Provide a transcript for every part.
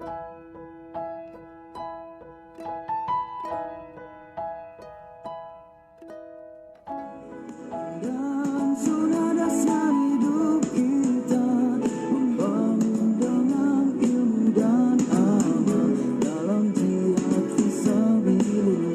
Dan sudah dasar hidup kita membangun dengan ilmu dan amal dalam jihad fisabilillah.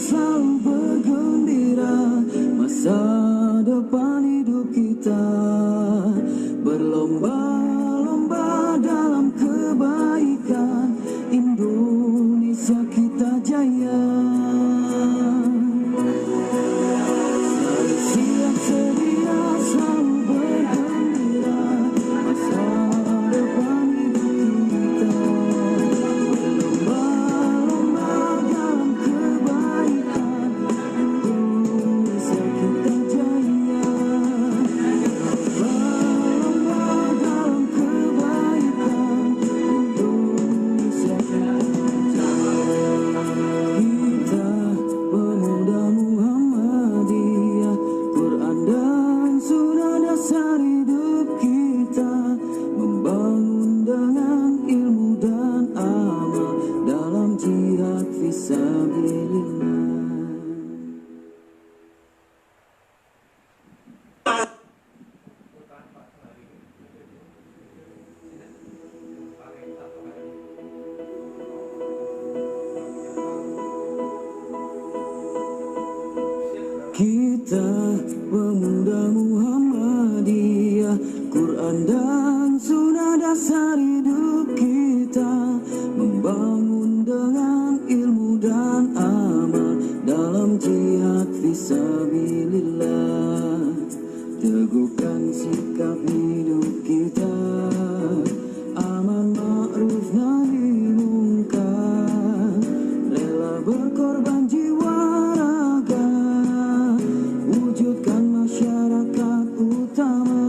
Selalu bergembira, masa depan hidup kita berlomba-lomba dalam kebaikan, Indonesia kita jaya. Selalu siap sedia, selalu bergembira, masa depan hidup kita berlomba-lomba dalam kebaikan, Indonesia kita jaya. Berlomba dalam kebaikan, Indonesia kita jaya. Kita pemuda Muhammadiyah, Quran dan sunnah dasar hidup kita membangun dengan ilmu dan amal dalam jihad fisabilillah. Kita pemuda Muhammadiyah, Quran dan sunnah dasar hidup kita membangun dengan ilmu dan amal dalam jihad fisabilillah. Teguhkan sikap hidup kita, aman ma'ruf nahi mungkar, rela berkorban jiwa raga, wujudkan masyarakat utama.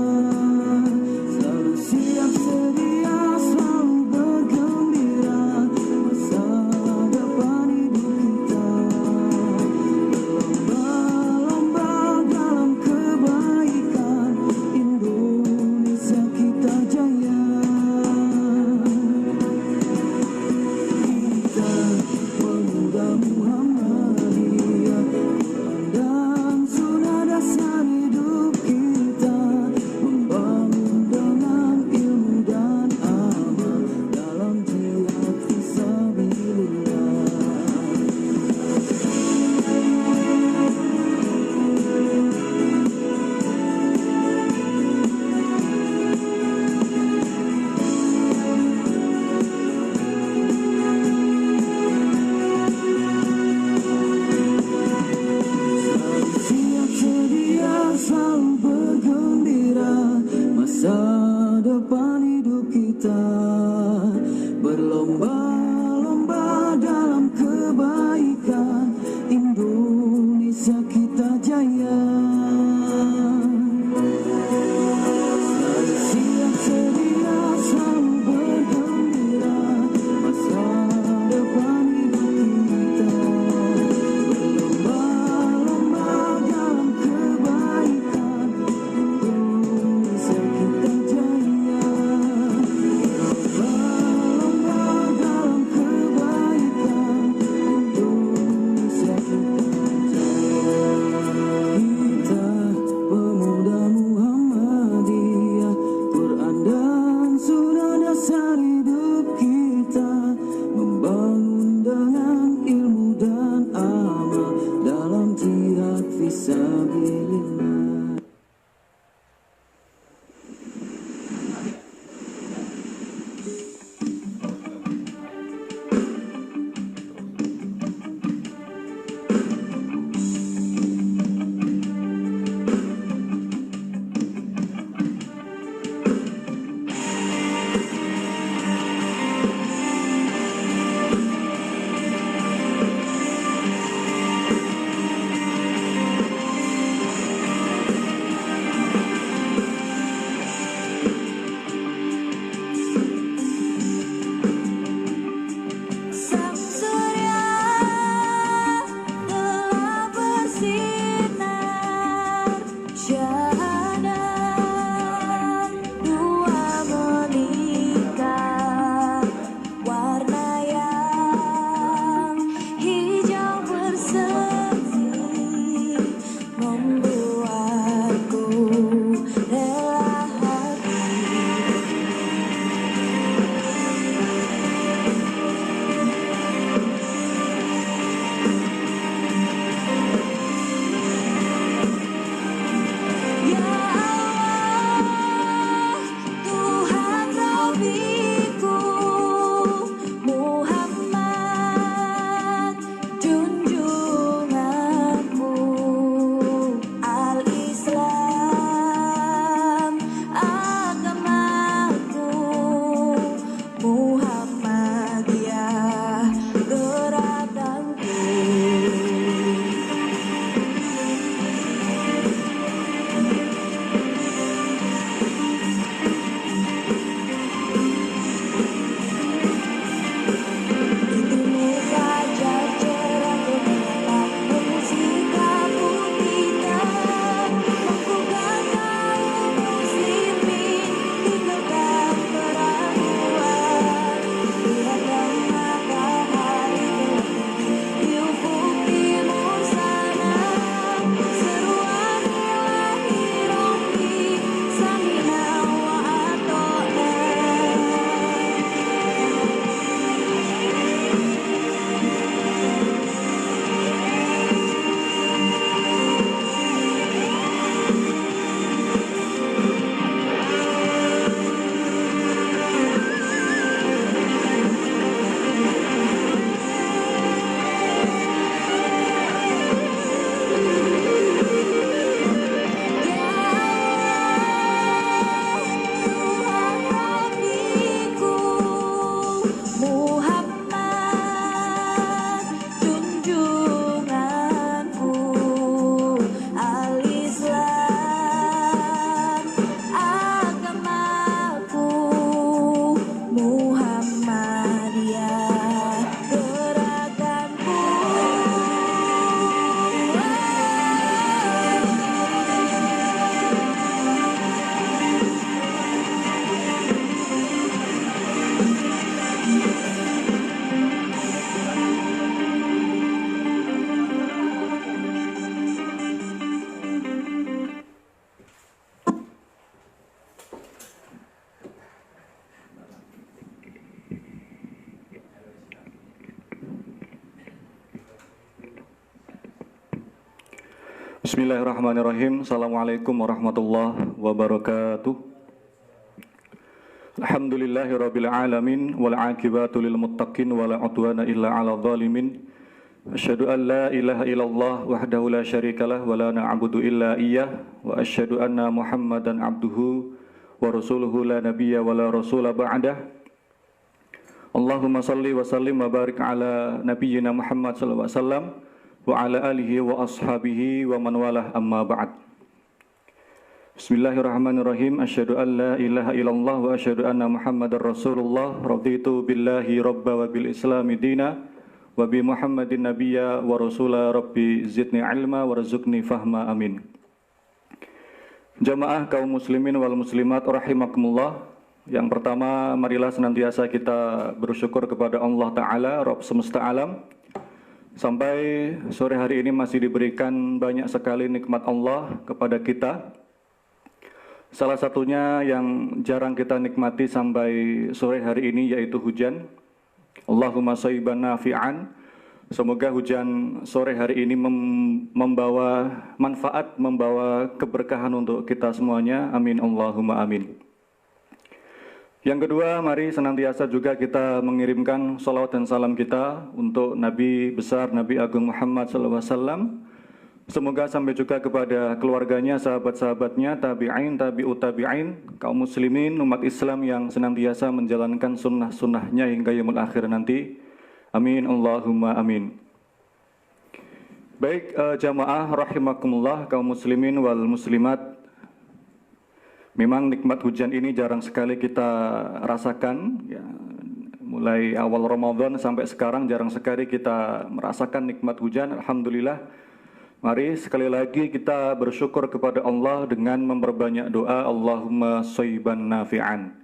Selalu siap sedia, selalu bergembira, masa depan hidup kita berlomba-lomba dalam kebaikan, Indonesia kita jaya. Kita pemuda Muhammadiyah, Quran dan sunnah dasar hidup kita membangun dengan ilmu dan amal dalam jihad fisabilillah. Selalu siap sedia, selalu bergembira, masa depan hidup kita berlomba-lomba dalam kebaikan, Indonesia kita jaya. Selalu siap sedia, selalu bergembira, masa depan hidup kita berlomba-lomba dalam kebaikan, Bismillahirrahmanirrahim. Assalamualaikum warahmatullahi wabarakatuh. Alhamdulillahirabbil alamin wal aqibatu lil muttaqin wala udwana illa 'alal zalimin. Asyhadu an la ilaha illallah wahdahu la syarikalah wa la na'budu illa iyyah wa asyhadu anna Muhammadan 'abduhu wa rasuluhu la nabiyya wa la rasula ba'dah. Allahumma shalli wa sallim wa barik ala nabiyyina Muhammad sallallahu alaihi wasallam wa ala alihi wa ashabihi wa man walah amma ba'd. Bismillahirrahmanirrahim. Asyhadu an la ilaha illallah wa asyhadu anna Muhammadar Rasulullah. Raditu billahi rabba wa bil islami dina wa bi Muhammadin nabiyya wa rasula rabbi zidni ilma warzuqni fahma amin. Jamaah kaum muslimin wal muslimat rahimakumullah. Yang pertama, marilah senantiasa kita bersyukur kepada Allah Ta'ala, Rabb semesta alam. Sampai sore hari ini masih diberikan banyak sekali nikmat Allah kepada kita. Salah satunya yang jarang kita nikmati sampai sore hari ini yaitu hujan. Allahumma shayban nafi'an. Semoga hujan sore hari ini membawa manfaat, membawa keberkahan untuk kita semuanya. Amin Allahumma amin. Yang kedua, mari senantiasa juga kita mengirimkan salawat dan salam kita untuk Nabi besar, Nabi Agung Muhammad SAW. Semoga sampai juga kepada keluarganya, sahabat-sahabatnya, tabi'in, tabi'ut tabi'in, kaum muslimin, umat Islam yang senantiasa menjalankan sunnah-sunnahnya hingga yaumul akhir nanti. Amin Allahumma amin. Baik, jamaah rahimakumullah, kaum muslimin wal muslimat. Memang nikmat hujan ini jarang sekali kita rasakan, ya. Mulai awal Ramadan sampai sekarang jarang sekali kita merasakan nikmat hujan. Alhamdulillah. Mari sekali lagi kita bersyukur kepada Allah dengan memperbanyak doa. Allahumma shayban nafi'an.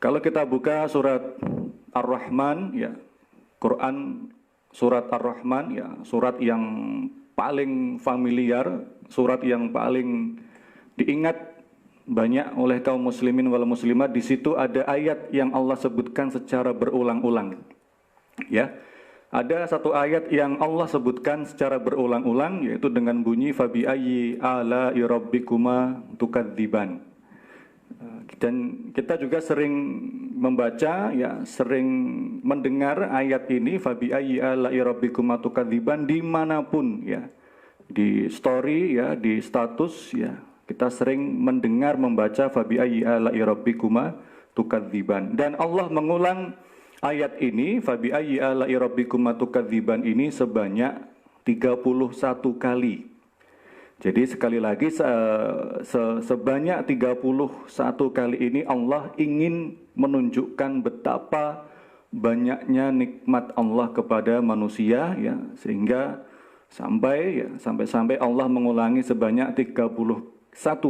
Kalau kita buka surat Ar-Rahman, ya, Quran surat Ar-Rahman, ya, surat yang paling familiar, surat yang paling diingat banyak oleh kaum muslimin wal muslimat. Di situ ada ayat yang Allah sebutkan secara berulang-ulang. Ya. Ada satu ayat yang Allah sebutkan secara berulang-ulang, yaitu dengan bunyi fabi ayyi ala'i rabbikuma tukadziban. Dan kita juga sering membaca, ya, sering mendengar ayat ini fabi ayyi ala'i rabbikuma tukadziban dimanapun, ya, di story, ya, di status, ya. Kita sering mendengar, membaca fabi ayyi ala'i rabbikuma tukadziban. Dan Allah mengulang ayat ini, fabi ayyi ala'i rabbikuma tukadziban ini sebanyak 31 kali. Jadi sekali lagi sebanyak 31 kali ini Allah ingin menunjukkan betapa banyaknya nikmat Allah kepada manusia, ya, sehingga sampai Allah mengulangi sebanyak 31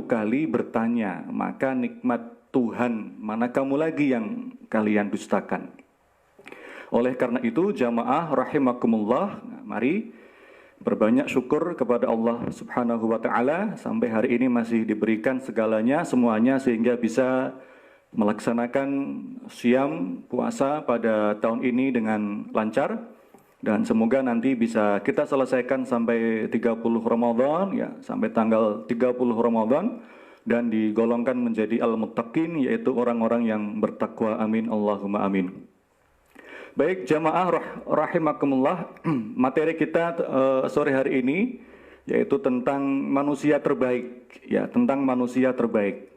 kali bertanya, maka nikmat Tuhan mana kamu lagi yang kalian dustakan? Oleh karena itu jamaah rahimakumullah, mari berbanyak syukur kepada Allah Subhanahu wa taala sampai hari ini masih diberikan segalanya, semuanya, sehingga bisa melaksanakan siam puasa pada tahun ini dengan lancar. Dan semoga nanti bisa kita selesaikan sampai 30 Ramadan, ya, sampai tanggal 30 Ramadan, dan digolongkan menjadi al-muttaqin, yaitu orang-orang yang bertakwa. Amin Allahumma amin. Baik jamaah rahimakumullah, materi kita sore hari ini yaitu tentang manusia terbaik, ya, tentang manusia terbaik.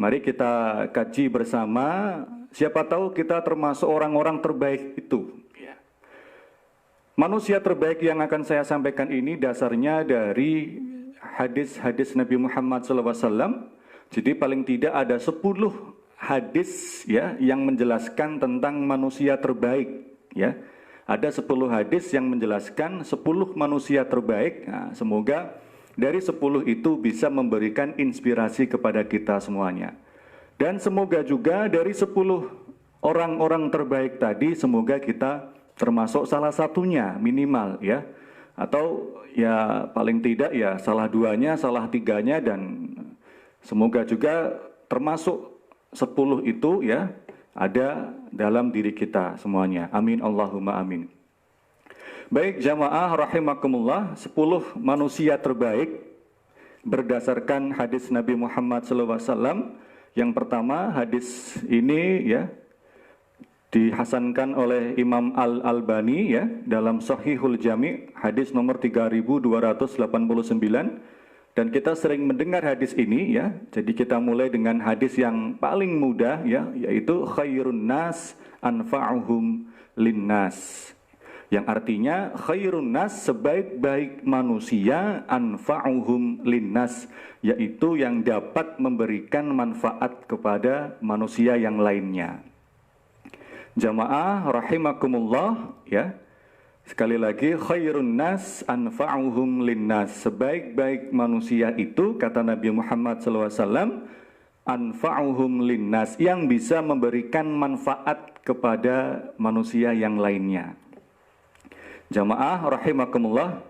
Mari kita kaji bersama, siapa tahu kita termasuk orang-orang terbaik itu. Manusia terbaik yang akan saya sampaikan ini dasarnya dari hadis-hadis Nabi Muhammad SAW. Jadi paling tidak ada 10 hadis, ya, yang menjelaskan tentang manusia terbaik, ya. Ada 10 hadis yang menjelaskan 10 manusia terbaik. Nah, semoga dari 10 itu bisa memberikan inspirasi kepada kita semuanya. Dan semoga juga dari 10 orang-orang terbaik tadi, semoga kita termasuk salah satunya minimal, ya, atau ya paling tidak ya salah duanya, salah tiganya, dan semoga juga termasuk 10 itu, ya, ada dalam diri kita semuanya. Amin Allahumma amin. Baik jamaah rahimakumullah, 10 manusia terbaik berdasarkan hadis Nabi Muhammad SAW. Yang pertama, hadis ini ya dihasankan oleh Imam Al-Albani ya dalam Shahihul Jami' hadis nomor 3289, dan kita sering mendengar hadis ini ya. Jadi kita mulai dengan hadis yang paling mudah ya, yaitu khairun nas anfa'uhum linnas, yang artinya khairun nas, sebaik-baik manusia, anfa'uhum linnas, yaitu yang dapat memberikan manfaat kepada manusia yang lainnya. Jamaah rahimakumullah ya. Sekali lagi, khairun nas anfa'uhum linnas, sebaik-baik manusia itu kata Nabi Muhammad SAW, anfa'uhum linnas, yang bisa memberikan manfaat kepada manusia yang lainnya. Jamaah rahimakumullah,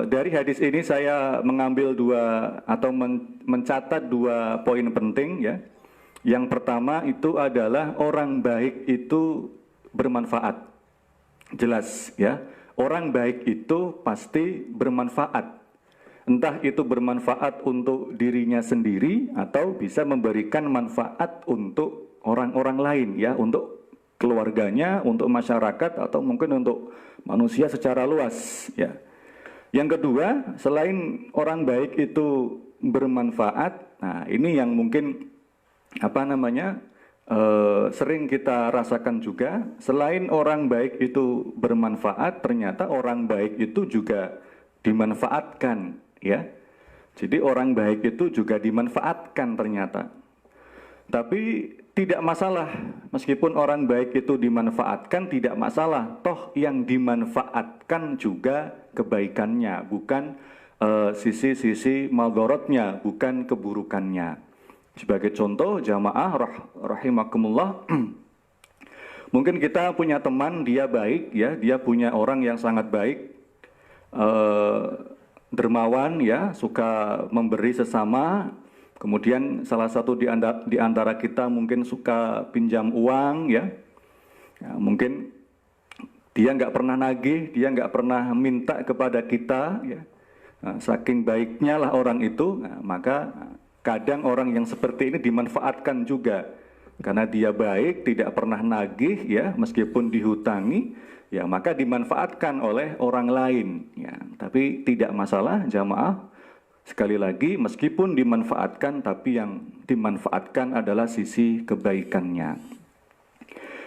dari hadis ini saya mengambil mencatat dua poin penting ya. Yang pertama itu adalah orang baik itu bermanfaat. Jelas ya, orang baik itu pasti bermanfaat. Entah itu bermanfaat untuk dirinya sendiri atau bisa memberikan manfaat untuk orang-orang lain ya, untuk keluarganya, untuk masyarakat, atau mungkin untuk manusia secara luas ya. Yang kedua, selain orang baik itu bermanfaat, nah ini yang mungkin sering kita rasakan juga. Selain orang baik itu bermanfaat, ternyata orang baik itu juga dimanfaatkan ya. Jadi orang baik itu juga dimanfaatkan ternyata. Tapi tidak masalah, meskipun orang baik itu dimanfaatkan, tidak masalah. Toh yang dimanfaatkan juga kebaikannya, bukan sisi-sisi madharatnya, bukan keburukannya. Sebagai contoh jamaah rahimakumullah, mungkin kita punya teman, dia baik ya, dia punya orang yang sangat baik, dermawan ya, suka memberi sesama. Kemudian salah satu di antara kita mungkin suka pinjam uang ya, mungkin dia nggak pernah nagih, dia nggak pernah minta kepada kita ya. Saking baiknya lah orang itu, maka kadang orang yang seperti ini dimanfaatkan juga, karena dia baik, tidak pernah nagih ya, meskipun dihutangi ya, maka dimanfaatkan oleh orang lain ya. Tapi tidak masalah jamaah. Sekali lagi, meskipun dimanfaatkan, tapi yang dimanfaatkan adalah sisi kebaikannya.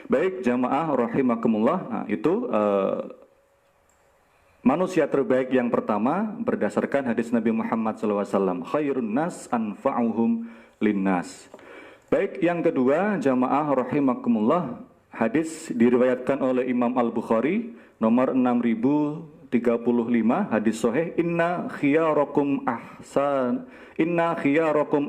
Baik jamaah rahimakumullah, nah, itu manusia terbaik yang pertama berdasarkan hadis Nabi Muhammad SAW, khairun nas anfa'uhum linnas. Baik, yang kedua jamaah rahimakumullah, hadis diriwayatkan oleh Imam Al-Bukhari nomor 6035, hadis sahih, inna khiyarakum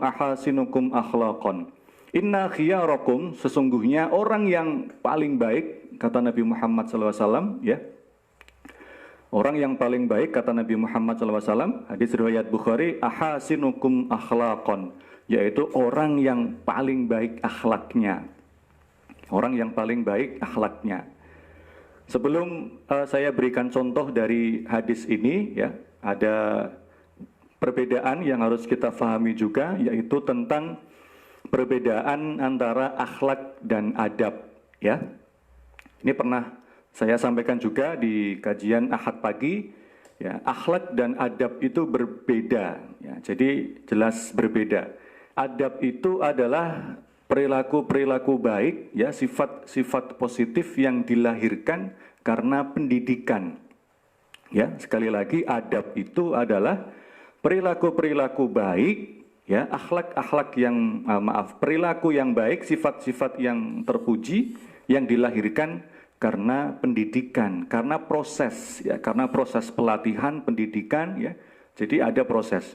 ahasinukum akhlaqan. Inna khiyarakum, sesungguhnya orang yang paling baik kata Nabi Muhammad SAW ya. Orang yang paling baik kata Nabi Muhammad SAW, hadis riwayat Bukhari, ahasinukum akhlaqan, yaitu orang yang paling baik akhlaknya. Orang yang paling baik akhlaknya. Sebelum saya berikan contoh dari hadis ini ya, ada perbedaan yang harus kita pahami juga, yaitu tentang perbedaan antara akhlak dan adab ya. Ini pernah saya sampaikan juga di kajian Ahad pagi ya, akhlak dan adab itu berbeda ya, jadi jelas berbeda. Adab itu adalah perilaku-perilaku baik ya, sifat-sifat positif yang dilahirkan karena pendidikan ya. Sekali lagi, adab itu adalah perilaku-perilaku baik ya, akhlak-akhlak yang perilaku yang baik, sifat-sifat yang terpuji yang dilahirkan karena pendidikan, karena proses ya, karena proses pelatihan pendidikan ya. Jadi ada proses.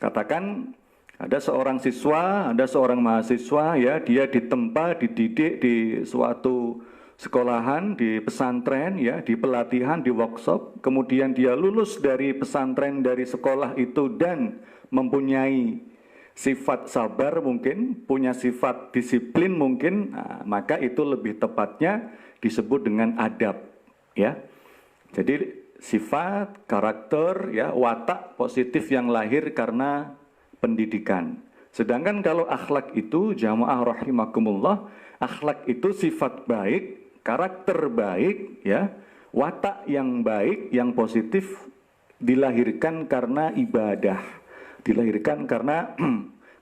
Katakan ada seorang siswa, ada seorang mahasiswa ya, dia ditempa, dididik di suatu sekolahan, di pesantren ya, di pelatihan, di workshop, kemudian dia lulus dari pesantren, dari sekolah itu, dan mempunyai sifat sabar mungkin, punya sifat disiplin mungkin, nah, maka itu lebih tepatnya disebut dengan adab ya. Jadi sifat, karakter, ya, watak positif yang lahir karena pendidikan. Sedangkan kalau akhlak itu, jamaah rahimakumullah, akhlak itu sifat baik, karakter baik, ya, watak yang baik, yang positif dilahirkan karena ibadah, dilahirkan karena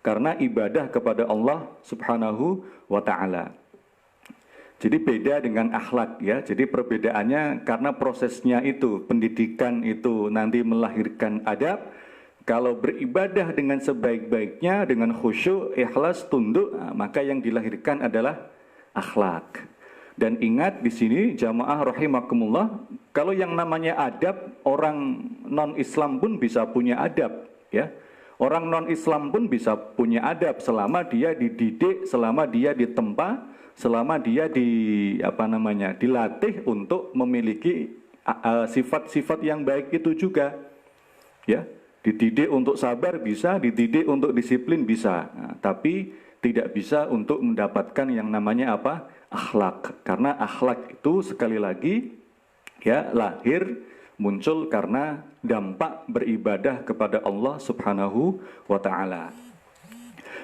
karena ibadah kepada Allah Subhanahu wa taala. Jadi beda dengan akhlak, ya. Jadi perbedaannya karena prosesnya itu, pendidikan itu nanti melahirkan adab. Kalau beribadah dengan sebaik-baiknya, dengan khusyuk, ikhlas, tunduk, maka yang dilahirkan adalah akhlak. Dan ingat di sini jamaah rahimakumullah, kalau yang namanya adab, orang non-Islam pun bisa punya adab, ya. Orang non-Islam pun bisa punya adab selama dia dididik, selama dia ditempa, selama dia dilatih untuk memiliki sifat-sifat yang baik itu juga, ya. Dididik untuk sabar bisa, dididik untuk disiplin bisa, tapi tidak bisa untuk mendapatkan yang namanya apa? Akhlak. Karena akhlak itu sekali lagi, ya, lahir, muncul karena dampak beribadah kepada Allah Subhanahu wa taala.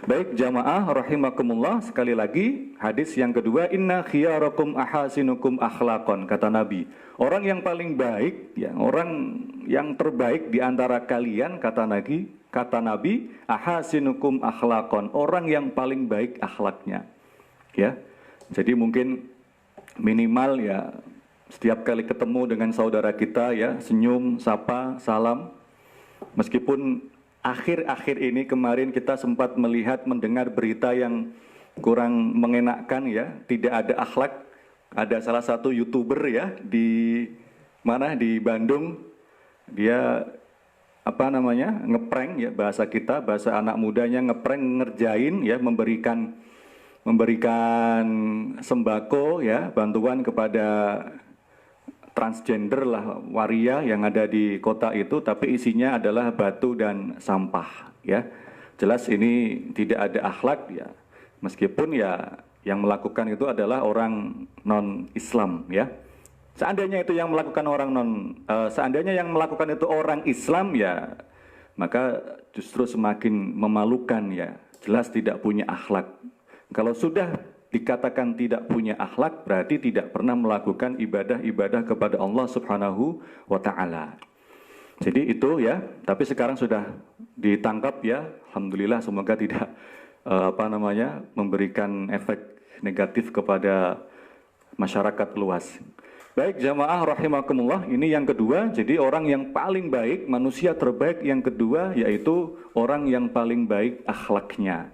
Baik jamaah rahimakumullah, sekali lagi hadis yang kedua, inna khiyarakum ahasinukum akhlaqan, kata Nabi. Orang yang paling baik, ya, orang yang terbaik di antara kalian, kata Nabi, ahasinukum akhlaqan, orang yang paling baik akhlaknya. Ya. Jadi mungkin minimal, ya, setiap kali ketemu dengan saudara kita, ya, senyum, sapa, salam. Meskipun akhir-akhir ini kemarin kita sempat melihat, mendengar berita yang kurang mengenakkan, ya, tidak ada akhlak. Ada salah satu YouTuber, ya, di Bandung, dia ngeprank, ya, bahasa kita, bahasa anak mudanya, ngeprank, ngerjain, ya, memberikan sembako, ya, bantuan kepada transgender lah, waria yang ada di kota itu, tapi isinya adalah batu dan sampah, ya. Jelas ini tidak ada akhlak, ya. Meskipun, ya, yang melakukan itu adalah orang non-Islam, ya. Seandainya yang melakukan itu orang Islam, ya, maka justru semakin memalukan, ya. Jelas tidak punya akhlak. Kalau sudah dikatakan tidak punya akhlak, berarti tidak pernah melakukan ibadah-ibadah kepada Allah Subhanahu wa taala. Jadi itu, ya, tapi sekarang sudah ditangkap, ya. Alhamdulillah, semoga tidak memberikan efek negatif kepada masyarakat luas. Baik jamaah rahimakumullah, ini yang kedua. Jadi orang yang paling baik, manusia terbaik yang kedua, yaitu orang yang paling baik akhlaknya.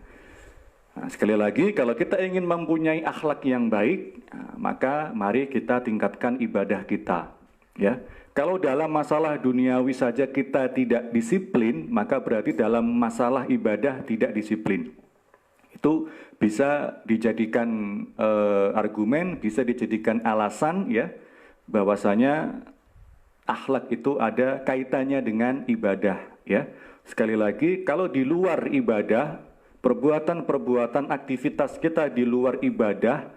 Nah, sekali lagi, kalau kita ingin mempunyai akhlak yang baik, maka mari kita tingkatkan ibadah kita, ya. Kalau dalam masalah duniawi saja kita tidak disiplin, maka berarti dalam masalah ibadah tidak disiplin. Itu bisa dijadikan argumen, bisa dijadikan alasan, ya, bahwasanya akhlak itu ada kaitannya dengan ibadah, ya. Sekali lagi, kalau di luar ibadah, perbuatan-perbuatan aktivitas kita di luar ibadah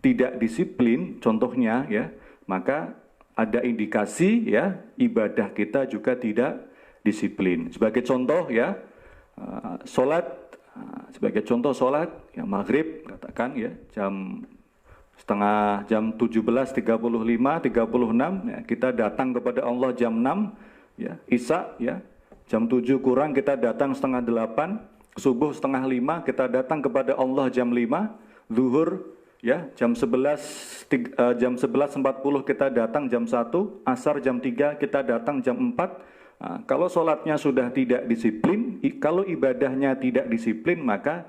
tidak disiplin, contohnya, ya, maka ada indikasi, ya, ibadah kita juga tidak disiplin. Sebagai contoh, ya, sebagai contoh sholat, ya, maghrib katakan, ya, jam 17.35, 36, ya, kita datang kepada Allah jam 6, ya, isya, ya, jam 7 kurang kita datang setengah 8, subuh setengah 5 kita datang kepada Allah jam 5, zuhur, ya, jam 11.40 kita datang jam 1, asar jam 3 kita datang jam 4. Nah, kalau sholatnya sudah tidak disiplin, kalau ibadahnya tidak disiplin, maka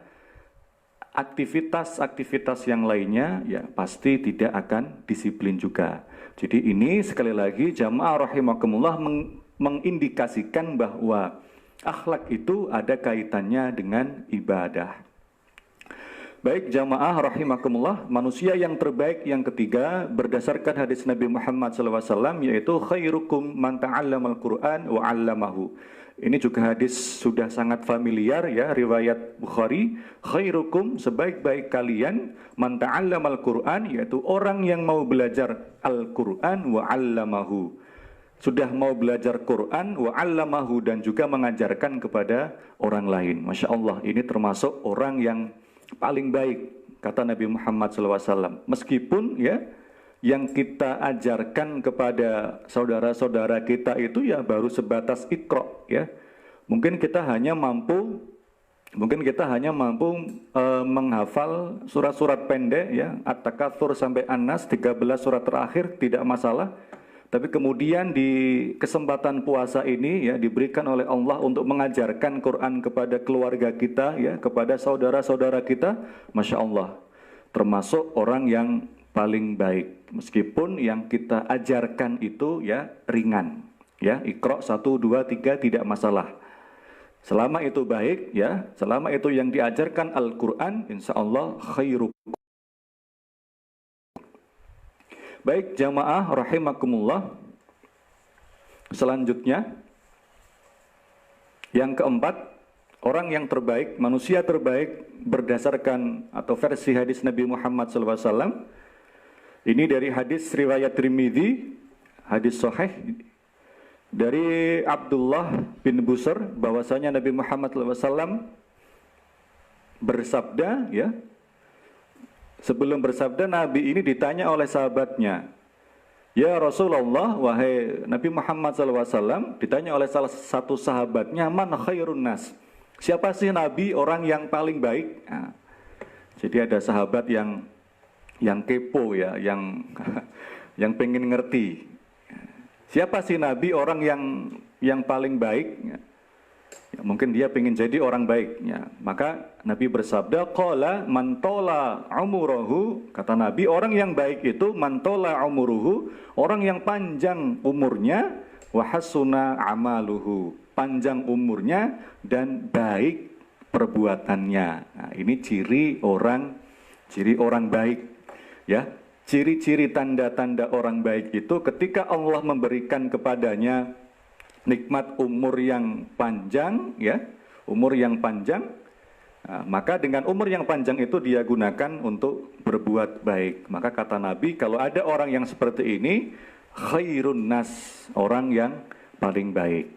aktivitas-aktivitas yang lainnya, ya, pasti tidak akan disiplin juga. Jadi ini sekali lagi jamaah rahimakumullah mengindikasikan bahwa akhlak itu ada kaitannya dengan ibadah. Baik jamaah rahimakumullah, manusia yang terbaik yang ketiga berdasarkan hadis Nabi Muhammad SAW, yaitu khairukum man ta'allamal Qur'an wa 'allamahu. Ini juga hadis sudah sangat familiar ya, riwayat Bukhari, khairukum, sebaik-baik kalian, man ta'allamal Qur'an, yaitu orang yang mau belajar Al-Qur'an wa 'allamahu. Sudah mau belajar Quran wa 'allamahu, dan juga mengajarkan kepada orang lain. Masya Allah, ini termasuk orang yang paling baik, kata Nabi Muhammad SAW. Meskipun ya, yang kita ajarkan kepada saudara-saudara kita itu ya baru sebatas Iqra ya. Mungkin kita hanya mampu menghafal surat-surat pendek ya, At-Takatsur sampai An-Nas, 13 surat terakhir tidak masalah. Tapi kemudian di kesempatan puasa ini ya, diberikan oleh Allah untuk mengajarkan Quran kepada keluarga kita ya, kepada saudara-saudara kita, Masya Allah, termasuk orang yang paling baik, meskipun yang kita ajarkan itu ya ringan ya, Iqra 1, 2, 3 tidak masalah, selama itu baik ya, selama itu yang diajarkan Al-Quran, insya Allah khairu. Baik jamaah rahimakumullah, selanjutnya yang keempat, orang yang terbaik, manusia terbaik berdasarkan atau versi hadis Nabi Muhammad SAW. Ini dari hadis riwayat Tirmidzi, hadis sahih dari Abdullah bin Busr, bahwasanya Nabi Muhammad SAW bersabda ya. Sebelum bersabda, Nabi ini ditanya oleh sahabatnya, ya Rasulullah, wahai Nabi Muhammad SAW, ditanya oleh salah satu sahabatnya, man khairun nas, siapa sih Nabi orang yang paling baik? Nah, jadi ada sahabat yang kepo ya, yang pengen ngerti. Siapa sih Nabi orang yang paling baik? Ya, mungkin dia pengen jadi orang baik. Ya. Maka Nabi bersabda, qala man tola umurahu, kata Nabi, orang yang baik itu man tola umuruhu, orang yang panjang umurnya, wa hasuna amaluhu, panjang umurnya dan baik perbuatannya. Nah, ini ciri orang baik. Ya, ciri-ciri tanda-tanda orang baik itu ketika Allah memberikan kepadanya nikmat umur yang panjang, ya, umur yang panjang, maka dengan umur yang panjang itu dia gunakan untuk berbuat baik. Maka kata Nabi, kalau ada orang yang seperti ini, khairun nas, orang yang paling baik.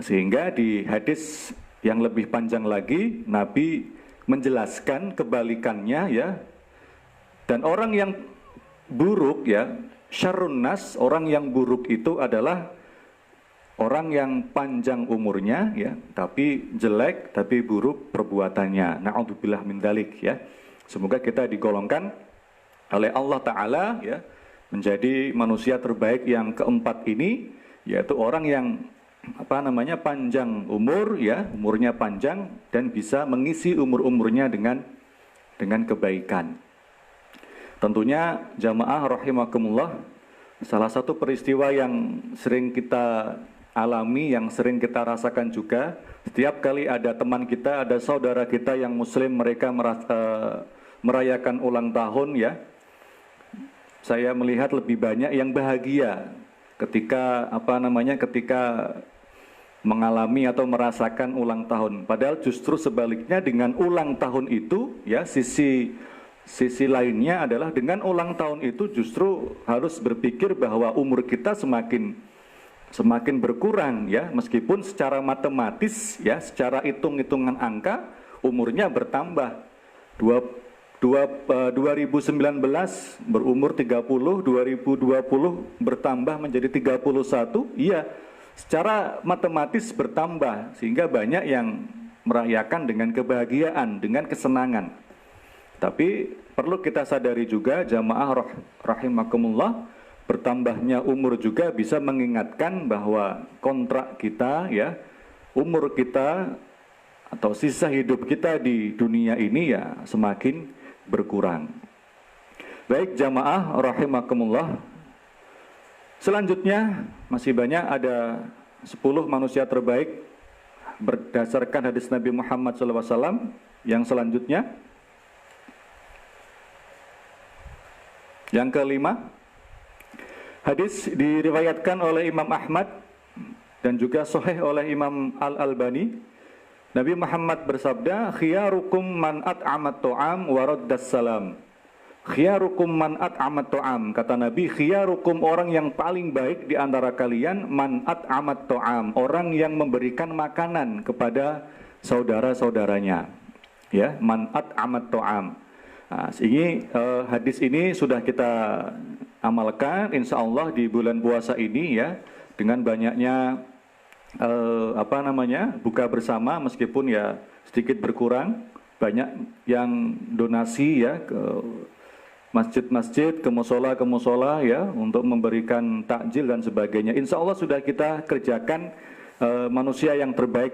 Sehingga di hadis yang lebih panjang lagi, Nabi menjelaskan kebalikannya ya. Dan orang yang buruk ya, syarrun nas, orang yang buruk itu adalah orang yang panjang umurnya ya, tapi jelek, tapi buruk perbuatannya. Na'udzubillah min dzalik ya. Semoga kita digolongkan oleh Allah Ta'ala ya, menjadi manusia terbaik yang keempat ini, yaitu orang yang panjang umur ya, umurnya panjang dan bisa mengisi umur-umurnya dengan kebaikan. Tentunya jamaah rahimakumullah, salah satu peristiwa yang sering kita alami, yang sering kita rasakan juga, setiap kali ada teman kita, ada saudara kita yang muslim, mereka merayakan ulang tahun ya, saya melihat lebih banyak yang bahagia ketika ketika mengalami atau merasakan ulang tahun. Padahal justru sebaliknya, dengan ulang tahun itu ya, sisi lainnya adalah dengan ulang tahun itu justru harus berpikir bahwa umur kita semakin berkurang ya, meskipun secara matematis ya, secara hitung-hitungan angka umurnya bertambah. 2019 berumur 30, 2020 bertambah menjadi 31, iya, secara matematis bertambah, sehingga banyak yang merayakan dengan kebahagiaan, dengan kesenangan. Tapi perlu kita sadari juga jamaah rahimakumullah, bertambahnya umur juga bisa mengingatkan bahwa kontrak kita ya, umur kita atau sisa hidup kita di dunia ini ya semakin berkurang. Baik jamaah rahimakumullah, selanjutnya masih banyak, ada 10 manusia terbaik berdasarkan hadis Nabi Muhammad SAW. Yang selanjutnya, yang kelima, hadis diriwayatkan oleh Imam Ahmad dan juga sahih oleh Imam Al-Albani. Nabi Muhammad bersabda, khiyarukum man at'amat ta'am wa raddas salam. Khiyarukum man at'amat ta'am, kata Nabi, khiyarukum, orang yang paling baik di antara kalian, man at'amat ta'am, orang yang memberikan makanan kepada saudara-saudaranya. Ya, man at'amat ta'am. Nah, hadis ini sudah kita amalkan insya Allah di bulan puasa ini ya, dengan banyaknya buka bersama, meskipun ya sedikit berkurang, banyak yang donasi ya ke masjid-masjid, ke musola ya, untuk memberikan takjil dan sebagainya. Insya Allah sudah kita kerjakan manusia yang terbaik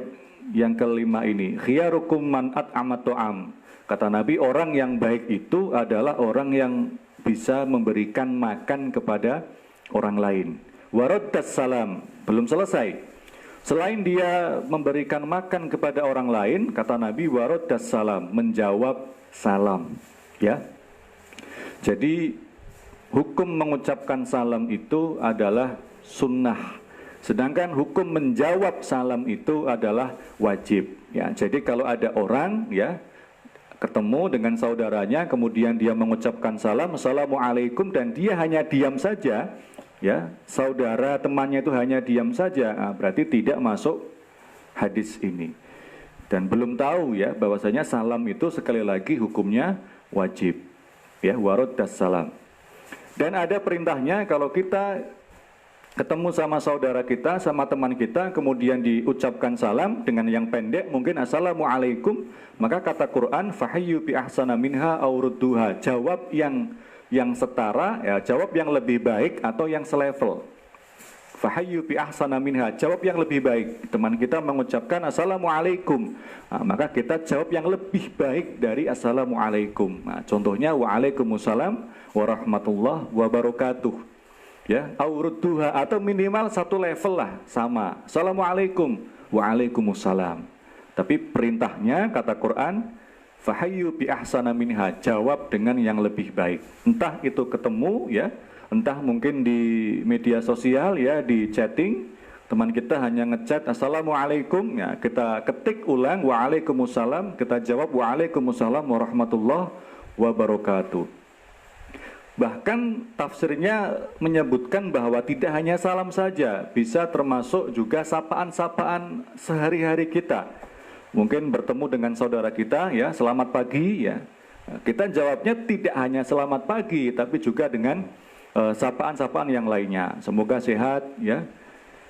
yang kelima ini. Khiyarukum man at'amat ta'am. Kata Nabi, orang yang baik itu adalah orang yang bisa memberikan makan kepada orang lain. Waraddas salam, belum selesai. Selain dia memberikan makan kepada orang lain, kata Nabi, waraddas salam, menjawab salam. Ya. Jadi hukum mengucapkan salam itu adalah sunnah. Sedangkan hukum menjawab salam itu adalah wajib. Ya, jadi kalau ada orang ya ketemu dengan saudaranya, kemudian dia mengucapkan salam, assalamualaikum, dan dia hanya diam saja, ya, saudara temannya itu hanya diam saja, berarti tidak masuk hadis ini. Dan belum tahu ya bahwasanya salam itu sekali lagi hukumnya wajib, ya, waraddas salam. Dan ada perintahnya kalau kita ketemu sama saudara kita, sama teman kita, kemudian diucapkan salam dengan yang pendek, mungkin assalamualaikum, maka kata Quran, fahayyu bi ahsana minha aw rudduha, jawab yang setara, ya, jawab yang lebih baik atau yang selevel. Fahayyu bi ahsana minha, jawab yang lebih baik. Teman kita mengucapkan assalamualaikum, maka kita jawab yang lebih baik dari assalamualaikum. Contohnya waalaikumsalam warahmatullahi wabarakatuh. Ya, aurudduha, atau minimal satu level lah, sama. Assalamualaikum, waalaikumsalam. Tapi perintahnya kata Quran, fahayyu bi ahsana minha, jawab dengan yang lebih baik. Entah itu ketemu ya, entah mungkin di media sosial ya, di chatting, teman kita hanya ngechat assalamualaikum, ya, kita ketik ulang waalaikumsalam, kita jawab waalaikumsalam warahmatullahi wabarakatuh. Bahkan tafsirnya menyebutkan bahwa tidak hanya salam saja, bisa termasuk juga sapaan-sapaan sehari-hari kita. Mungkin bertemu dengan saudara kita, ya, selamat pagi, ya. Kita jawabnya tidak hanya selamat pagi, tapi juga dengan sapaan-sapaan yang lainnya. Semoga sehat, ya,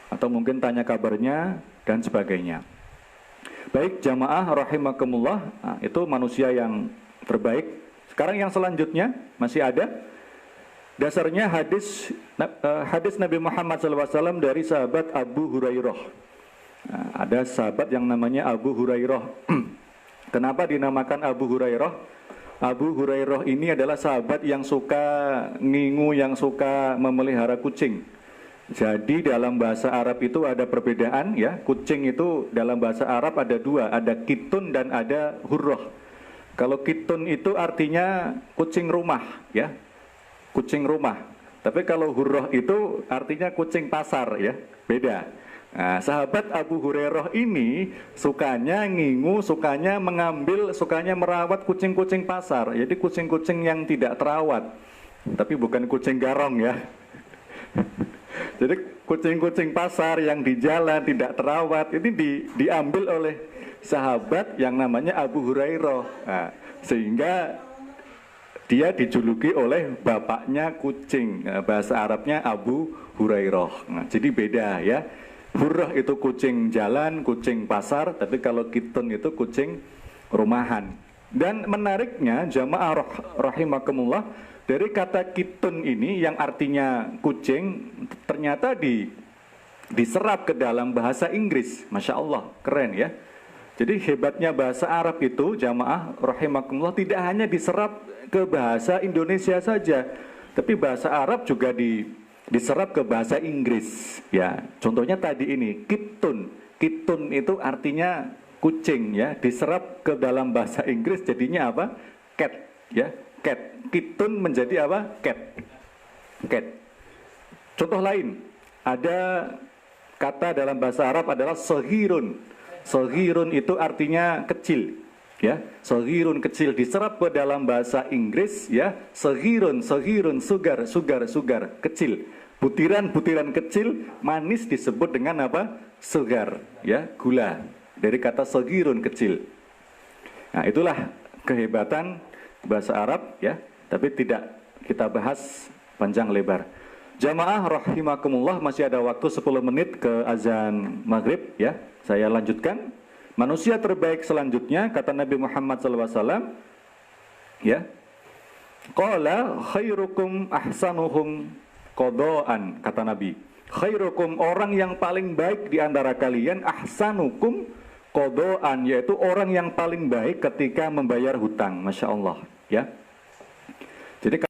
atau mungkin tanya kabarnya dan sebagainya. Baik jamaah rahimakumullah, itu manusia yang terbaik. Sekarang yang selanjutnya masih ada. Dasarnya hadis Nabi Muhammad SAW dari sahabat Abu Hurairah. Ada sahabat yang namanya Abu Hurairah. Kenapa dinamakan Abu Hurairah? Abu Hurairah ini adalah sahabat yang suka ngingu, yang suka memelihara kucing. Jadi dalam bahasa Arab itu ada perbedaan, ya. Kucing itu dalam bahasa Arab ada dua, ada kitun dan ada hurrah. Kalau kitun itu artinya kucing rumah, ya. Kucing rumah. Tapi kalau hurrah itu artinya kucing pasar, ya, beda. Nah, sahabat Abu Hurairah ini sukanya ngingu, sukanya mengambil, sukanya merawat kucing-kucing pasar. Jadi kucing-kucing yang tidak terawat, tapi bukan kucing garong, ya. Jadi kucing-kucing pasar yang di jalan tidak terawat ini diambil oleh sahabat yang namanya Abu Hurairah. Nah, sehingga dia dijuluki oleh bapaknya kucing, bahasa Arabnya Abu Hurairah. Nah, jadi beda, ya. Hurrah itu kucing jalan, kucing pasar, tapi kalau kitun itu kucing rumahan. Dan menariknya jamaah rahimakumullah, dari kata kitun ini yang artinya kucing, ternyata diserap ke dalam bahasa Inggris. Masya Allah, keren, ya. Jadi hebatnya bahasa Arab itu jamaah rahimakumullah tidak hanya diserap ke bahasa Indonesia saja, tapi bahasa Arab juga diserap ke bahasa Inggris, ya. Contohnya tadi ini kitun. Kitun itu artinya kucing, ya, diserap ke dalam bahasa Inggris jadinya apa? Cat, ya. Cat. Kitun menjadi apa? Cat. Cat. Contoh lain, ada kata dalam bahasa Arab adalah saghirun. Saghirun itu artinya kecil, ya. Saghirun kecil, diserap ke dalam bahasa Inggris, ya. Saghirun, sugar, kecil. Butiran-butiran kecil manis disebut dengan apa? Sugar, ya, gula. Dari kata saghirun, kecil. Nah, itulah kehebatan bahasa Arab, ya. Tapi tidak kita bahas panjang lebar. Jamaah rahimakumullah, masih ada waktu 10 menit ke azan maghrib, ya. Saya lanjutkan. Manusia terbaik selanjutnya, kata Nabi Muhammad SAW, ya. Qala khairukum ahsanuhum qadaan, kata Nabi. Khairukum, orang yang paling baik di antara kalian, ahsanukum qadaan, yaitu orang yang paling baik ketika membayar hutang. Masya Allah, ya. Jadi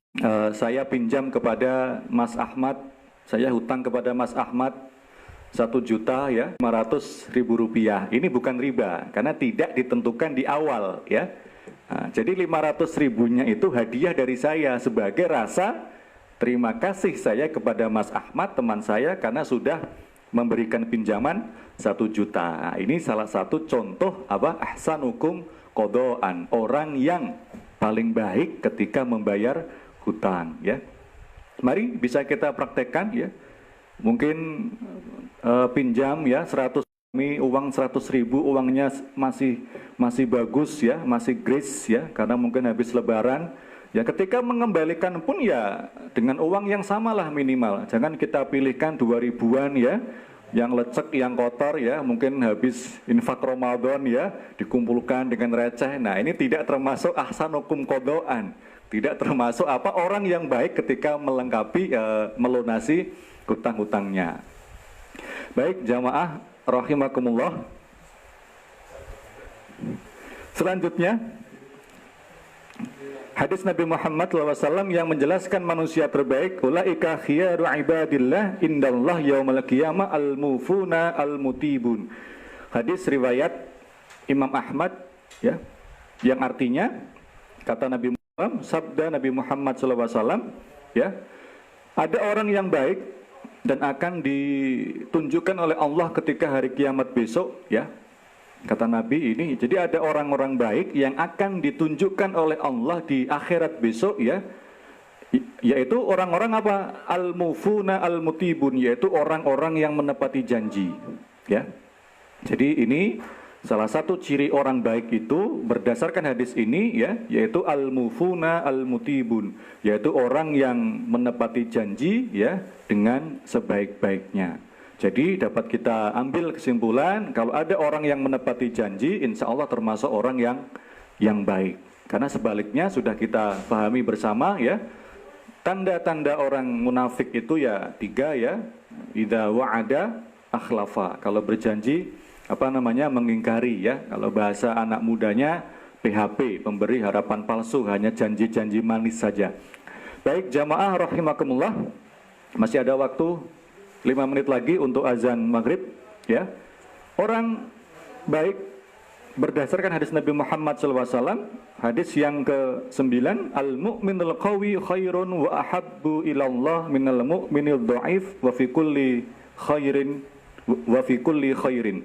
saya pinjam kepada Mas Ahmad, saya hutang kepada Mas Ahmad 1 juta, ya, 500.000 rupiah. Ini bukan riba, karena tidak ditentukan di awal, ya. Nah, jadi 500.000-nya itu hadiah dari saya sebagai rasa terima kasih saya kepada Mas Ahmad, teman saya, karena sudah memberikan pinjaman 1 juta. Nah, ini salah satu contoh apa? Ahsanukum qadaan, orang yang paling baik ketika membayar hutang, ya. Mari bisa kita praktekkan, ya. Mungkin pinjam, ya, 100, uang 100.000, uangnya masih bagus, ya, masih grace, ya, karena mungkin habis lebaran. Ya, ketika mengembalikan pun ya dengan uang yang samalah minimal. Jangan kita pilihkan 2.000-an, ya, yang lecek, yang kotor, ya, mungkin habis infak Ramadan, ya, dikumpulkan dengan receh. Nah, ini tidak termasuk ahsanukum qadaan. Tidak termasuk apa, orang yang baik ketika melengkapi, melunasi hutang-hutangnya. Baik, jamaah rahimakumullah. Selanjutnya, hadis Nabi Muhammad SAW yang menjelaskan manusia terbaik, ulaika khiyaru ibadillah indallah yaumal qiyamah al-mufuna al-mutibun. Hadis riwayat Imam Ahmad, ya, yang artinya, kata Nabi Muhammad, sabda Nabi Muhammad SAW, ya, ada orang yang baik dan akan ditunjukkan oleh Allah ketika hari kiamat besok, ya. Kata Nabi ini, jadi ada orang-orang baik yang akan ditunjukkan oleh Allah di akhirat besok, ya, yaitu orang-orang apa? Al-mufuna al-mutibun, yaitu orang-orang yang menepati janji, ya. Jadi ini salah satu ciri orang baik itu berdasarkan hadis ini, ya, yaitu al-mufuna al-mutibun, yaitu orang yang menepati janji, ya, dengan sebaik-baiknya. Jadi dapat kita ambil kesimpulan, kalau ada orang yang menepati janji, insya Allah termasuk orang yang baik. Karena sebaliknya sudah kita pahami bersama, ya, tanda-tanda orang munafik itu ya 3, ya. Idza wa'ada akhlafa, kalau berjanji mengingkari, ya. Kalau bahasa anak mudanya PHP, pemberi harapan palsu, hanya janji-janji manis saja. Baik, jamaah rahimakumullah, masih ada waktu 5 menit lagi untuk azan maghrib, ya. Orang baik berdasarkan hadis Nabi Muhammad SAW, hadis yang ke-9, al-mu'minul qawi khairun wa ahabbu ilallah minal mu'minil dha'if wa fi kulli khairin.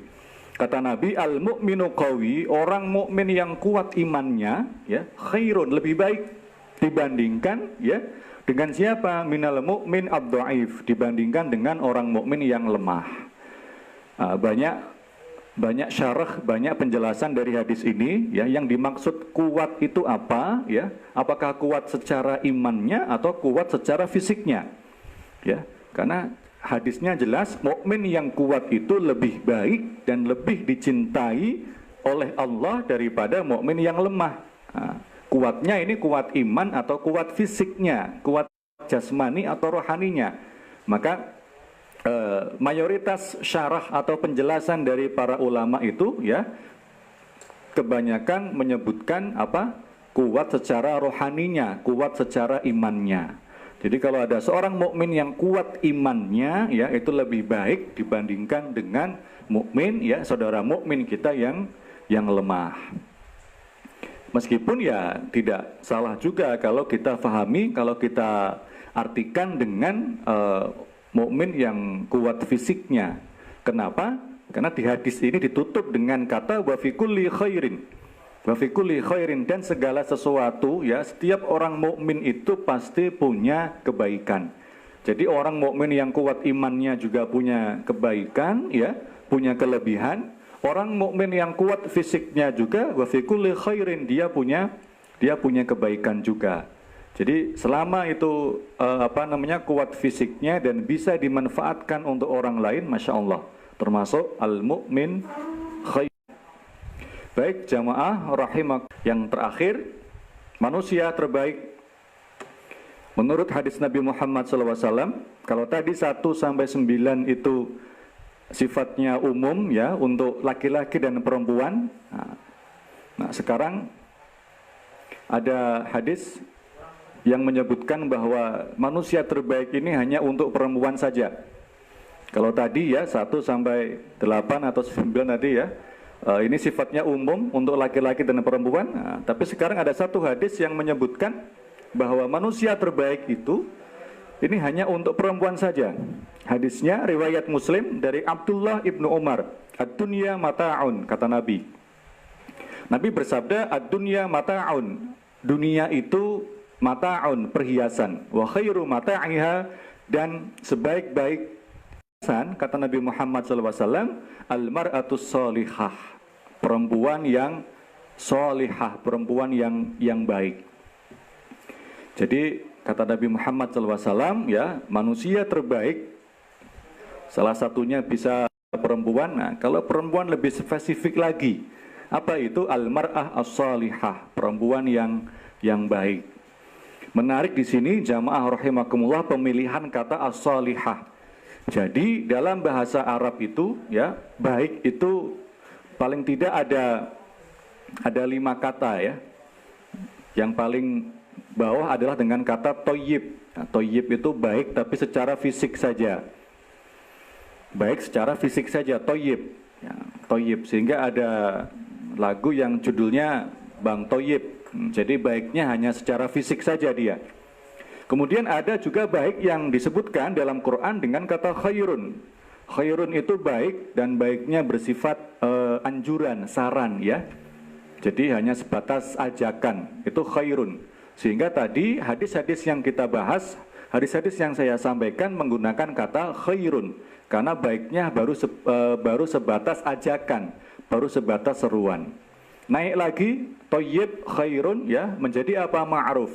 Kata Nabi, al-mu'minu qawi, orang mukmin yang kuat imannya, ya, khairun, lebih baik dibandingkan, ya, dengan siapa? Minal mu'min ad-dha'if, dibandingkan dengan orang mukmin yang lemah. Banyak syarah, banyak penjelasan dari hadis ini, ya, yang dimaksud kuat itu apa, ya? Apakah kuat secara imannya atau kuat secara fisiknya? Ya, karena hadisnya jelas, mukmin yang kuat itu lebih baik dan lebih dicintai oleh Allah daripada mukmin yang lemah. Nah, kuatnya ini kuat iman atau kuat fisiknya, kuat jasmani atau rohaninya. Maka mayoritas syarah atau penjelasan dari para ulama itu, ya, kebanyakan menyebutkan apa? Kuat secara rohaninya, kuat secara imannya. Jadi kalau ada seorang mukmin yang kuat imannya, ya, itu lebih baik dibandingkan dengan mukmin, ya, saudara mukmin kita yang lemah. Meskipun ya tidak salah juga kalau kita pahami, kalau kita artikan dengan mukmin yang kuat fisiknya. Kenapa? Karena di hadis ini ditutup dengan kata wa fi kulli khairin. Wa fi kulli khairin, dan segala sesuatu ya, setiap orang mukmin itu pasti punya kebaikan. Jadi orang mukmin yang kuat imannya juga punya kebaikan ya, punya kelebihan. Orang mukmin yang kuat fisiknya juga wa fi kulli khairin, dia punya kebaikan juga. Jadi selama itu kuat fisiknya dan bisa dimanfaatkan untuk orang lain, masya Allah, termasuk al-mu'min khair. Baik jamaah rahimak, yang terakhir, manusia terbaik menurut hadis Nabi Muhammad SAW. Kalau tadi 1-9 itu sifatnya umum ya, untuk laki-laki dan perempuan. Nah sekarang ada hadis yang menyebutkan bahwa manusia terbaik ini hanya untuk perempuan saja. Kalau tadi ya 1-8 atau 9 tadi ya, ini sifatnya umum untuk laki-laki dan perempuan. Tapi sekarang ada satu hadis yang menyebutkan bahwa manusia terbaik itu ini hanya untuk perempuan saja. Hadisnya riwayat Muslim dari Abdullah ibnu Umar. Ad-dunya mata'un, kata Nabi. Nabi bersabda, ad-dunya mata'un, dunia itu mata'un, perhiasan. Wa khairu mata'iha, dan sebaik-baik kata Nabi Muhammad SAW, al-mar'atus solihah, perempuan yang solihah, perempuan yang baik. Jadi kata Nabi Muhammad SAW ya, manusia terbaik salah satunya bisa perempuan. Nah, kalau perempuan lebih spesifik lagi, apa itu? Al-mar'ah as-solihah, perempuan yang baik. Menarik di sini jamaah rahimakumullah, pemilihan kata as-solihah. Jadi dalam bahasa Arab itu ya, baik itu paling tidak ada 5 kata ya. Yang paling bawah adalah dengan kata toyib. Nah, toyib itu baik tapi secara fisik saja. Baik secara fisik saja, toyib ya, toyib. Sehingga ada lagu yang judulnya Bang Toyib. Jadi baiknya hanya secara fisik saja dia. Kemudian ada juga baik yang disebutkan dalam Quran dengan kata khairun. Khairun itu baik, dan baiknya bersifat anjuran, saran ya. Jadi hanya sebatas ajakan, itu khairun. Sehingga tadi hadis-hadis yang kita bahas, hadis-hadis yang saya sampaikan menggunakan kata khairun, karena baiknya baru sebatas ajakan, baru sebatas seruan. Naik lagi, toyib khairun ya, menjadi apa? Ma'ruf.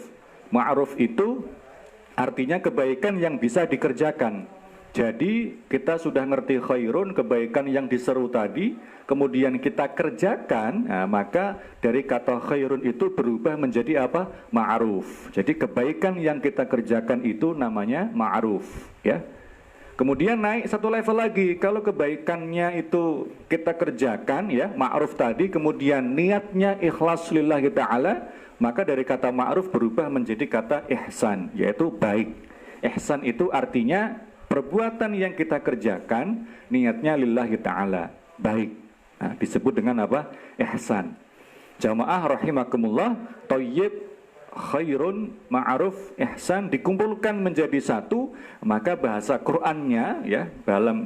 Ma'ruf itu artinya kebaikan yang bisa dikerjakan. Jadi kita sudah ngerti khairun, kebaikan yang diseru tadi, kemudian kita kerjakan, nah, maka dari kata khairun itu berubah menjadi apa? Ma'ruf. Jadi kebaikan yang kita kerjakan itu namanya ma'ruf ya. Kemudian naik satu level lagi, kalau kebaikannya itu kita kerjakan ya, ma'ruf tadi, kemudian niatnya ikhlas lillahi ta'ala, maka dari kata ma'ruf berubah menjadi kata ihsan, yaitu baik. Ihsan itu artinya perbuatan yang kita kerjakan niatnya lillahi ta'ala, baik. Nah, disebut dengan apa? Ihsan. Jamaah rahimakumullah, thayyib, khairun, ma'ruf, ihsan dikumpulkan menjadi satu, maka bahasa Qur'annya ya,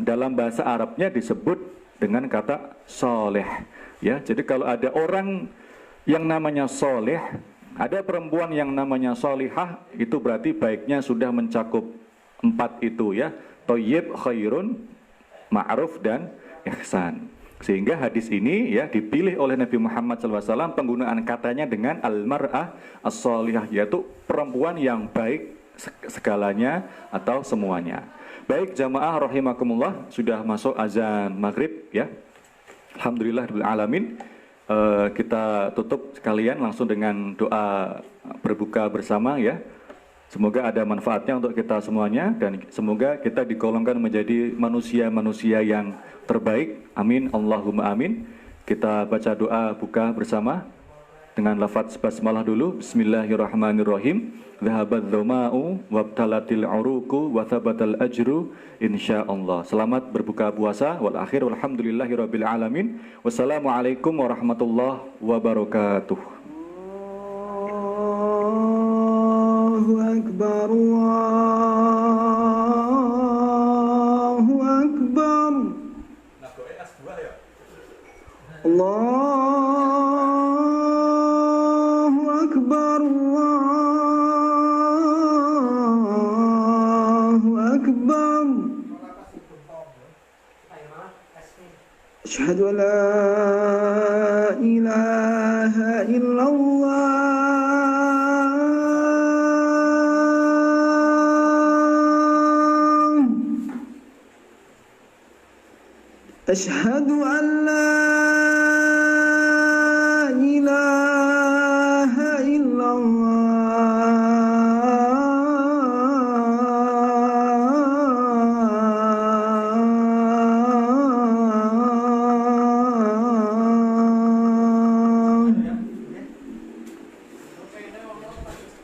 dalam bahasa Arabnya disebut dengan kata soleh ya. Jadi kalau ada orang yang namanya soleh, ada perempuan yang namanya solihah, itu berarti baiknya sudah mencakup 4 itu ya, thayyib, khairun, ma'ruf, dan ihsan. Sehingga hadis ini ya dipilih oleh Nabi Muhammad SAW, penggunaan katanya dengan al-mar'ah as-solihah, yaitu perempuan yang baik segalanya atau semuanya. Baik jamaah rahimakumullah, sudah masuk azan maghrib ya. Alhamdulillahirabbil alamin. Kita tutup sekalian langsung dengan doa berbuka bersama ya. Semoga ada manfaatnya untuk kita semuanya, dan semoga kita digolongkan menjadi manusia-manusia yang terbaik. Amin, Allahumma amin. Kita baca doa buka bersama dengan lafaz basmalah dulu. Bismillahirrahmanirrahim. Dhahabadz dhama'u wabtalatil uruqu wa thabatal ajru insyaallah. Selamat berbuka puasa. Wal akhir walhamdulillahirabbil alamin. Wassalamualaikum warahmatullahi wabarakatuh. Allahu akbar, Allahu akbar. Allahu Akbar, Allahu Akbar. Asyhadu an la ilaha illallah. أشهد أن لا إله إلا الله.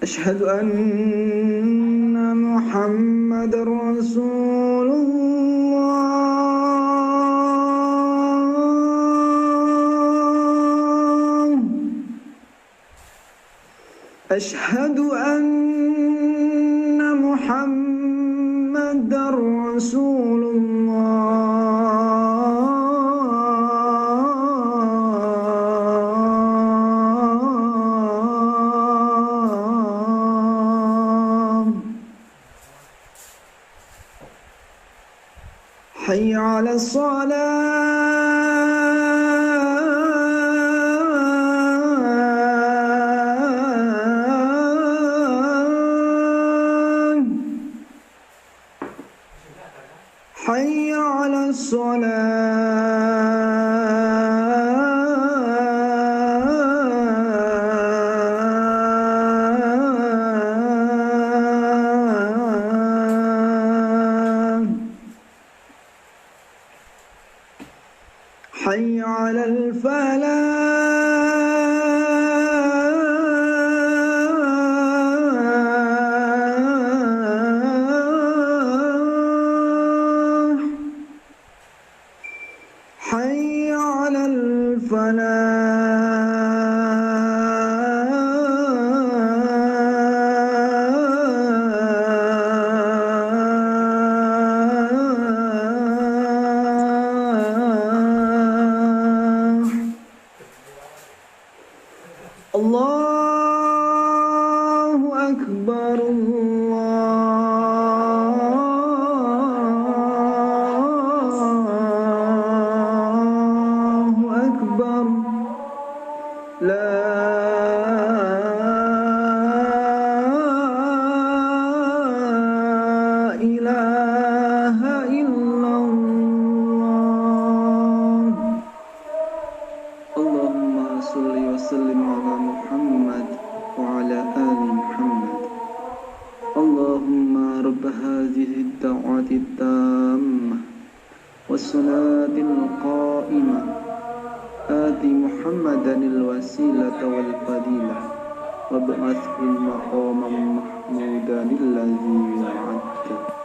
أشهد أن محمد رسول الله. أشهد أن محمدًا رسول الله. حي على الصلاة. حي على الصلاة. حي على الفلاح. حي على الفلاح. الله أكبر، الله أكبر. لا إله إلا الله. اللهم صل وسلم على محمد وعلى آل محمد. اللهم رب هذه الدعوة التامة والصلاة القائمة آت محمدا الوسيلة والفضيلة وابعثه المقام محمودا الذي وعدته.